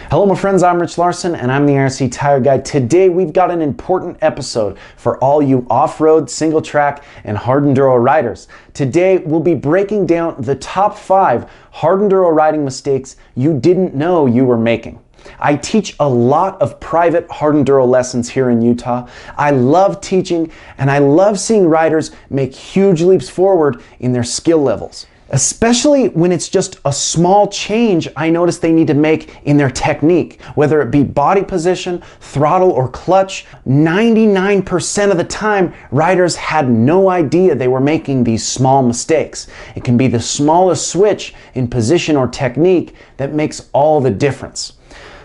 Hello my friends, I'm Rich Larson and I'm the IRC Tire Guy. Today we've got an important episode for all you off-road, single track, and hard enduro riders. Today we'll be breaking down the top 5 hard enduro riding mistakes you didn't know you were making. I teach a lot of private hard enduro lessons here in Utah. I love teaching and I love seeing riders make huge leaps forward in their skill levels. Especially when it's just a small change I notice they need to make in their technique, whether it be body position, throttle, or clutch. 99% of the time, riders had no idea they were making these small mistakes. It can be the smallest switch in position or technique that makes all the difference.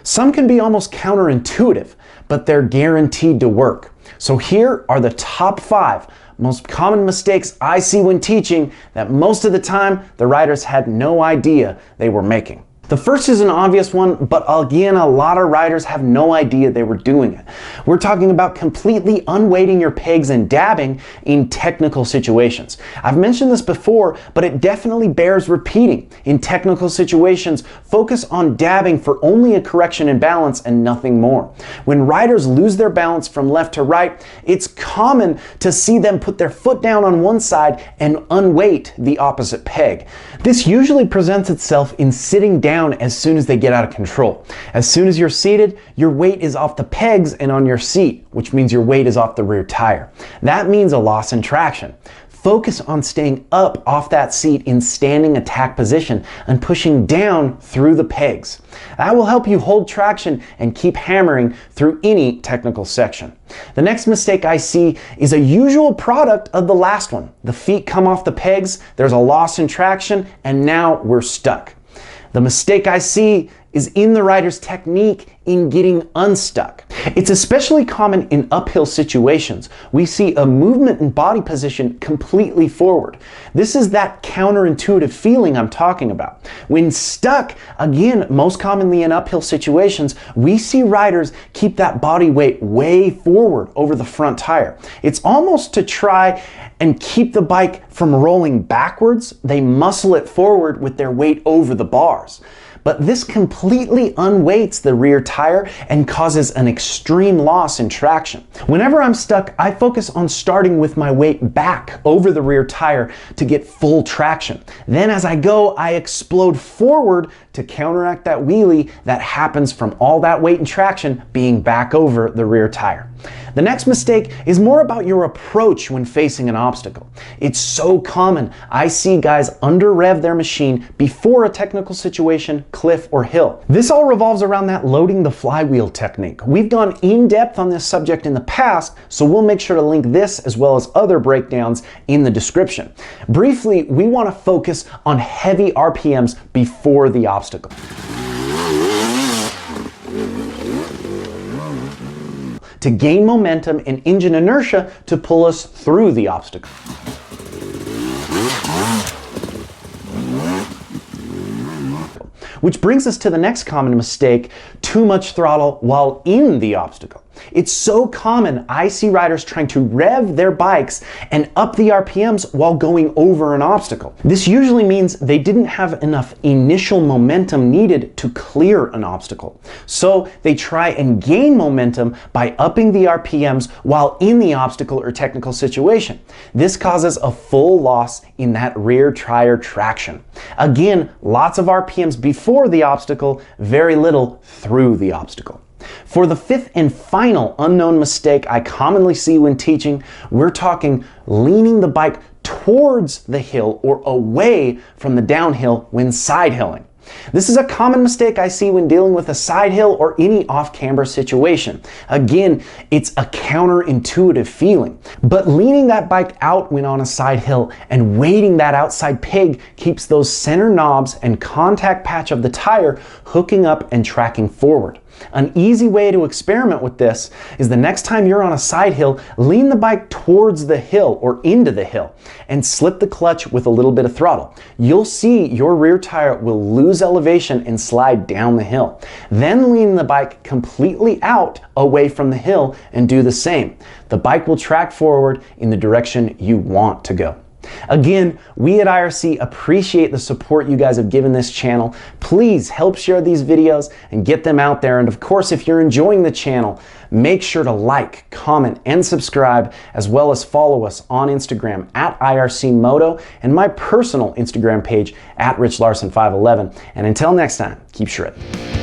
Some can be almost counterintuitive, but they're guaranteed to work. So here are the top 5 most common mistakes I see when teaching that most of the time the riders had no idea they were making. The first is an obvious one, but again, a lot of riders have no idea they were doing it. We're talking about completely unweighting your pegs and dabbing in technical situations. I've mentioned this before, but it definitely bears repeating. In technical situations, focus on dabbing for only a correction in balance and nothing more. When riders lose their balance from left to right, it's common to see them put their foot down on one side and unweight the opposite peg. This usually presents itself in sitting down as soon as they get out of control. As soon as you're seated, your weight is off the pegs and on your seat, which means your weight is off the rear tire. That means a loss in traction. Focus on staying up off that seat in standing attack position and pushing down through the pegs. That will help you hold traction and keep hammering through any technical section. The next mistake I see is a usual product of the last one. The feet come off the pegs, there's a loss in traction, and now we're stuck. The mistake I see is in the rider's technique in getting unstuck. It's especially common in uphill situations. We see a movement in body position completely forward. This is that counterintuitive feeling I'm talking about. When stuck, again, most commonly in uphill situations, we see riders keep that body weight way forward over the front tire. It's almost to try and keep the bike from rolling backwards. They muscle it forward with their weight over the bars. But this completely unweights the rear tire and causes an extreme loss in traction. Whenever I'm stuck, I focus on starting with my weight back over the rear tire to get full traction. Then as I go, I explode forward to counteract that wheelie that happens from all that weight and traction being back over the rear tire. The next mistake is more about your approach when facing an obstacle. It's so common. I see guys under-rev their machine before a technical situation, cliff, or hill. This all revolves around that loading the flywheel technique. We've gone in depth on this subject in the past, so we'll make sure to link this as well as other breakdowns in the description. Briefly, we want to focus on heavy RPMs before the obstacle. To gain momentum and engine inertia to pull us through the obstacle. Which brings us to the next common mistake, too much throttle while in the obstacle. It's so common, I see riders trying to rev their bikes and up the RPMs while going over an obstacle. This usually means they didn't have enough initial momentum needed to clear an obstacle. So they try and gain momentum by upping the RPMs while in the obstacle or technical situation. This causes a full loss in that rear tire traction. Again, lots of RPMs before the obstacle, very little through the obstacle. For the 5th and final unknown mistake I commonly see when teaching, we're talking leaning the bike towards the hill or away from the downhill when side hilling. This is a common mistake I see when dealing with a side hill or any off-camber situation. Again, it's a counterintuitive feeling, but leaning that bike out when on a side hill and weighting that outside peg keeps those center knobs and contact patch of the tire hooking up and tracking forward. An easy way to experiment with this is the next time you're on a side hill, lean the bike towards the hill or into the hill and slip the clutch with a little bit of throttle. You'll see your rear tire will lose elevation and slide down the hill. Then lean the bike completely out away from the hill and do the same. The bike will track forward in the direction you want to go. Again, we at IRC appreciate the support you guys have given this channel. Please help share these videos and get them out there. And of course, if you're enjoying the channel, make sure to like, comment, and subscribe, as well as follow us on Instagram at IRC Moto and my personal Instagram page at RichLarson511. And until next time, keep shredding.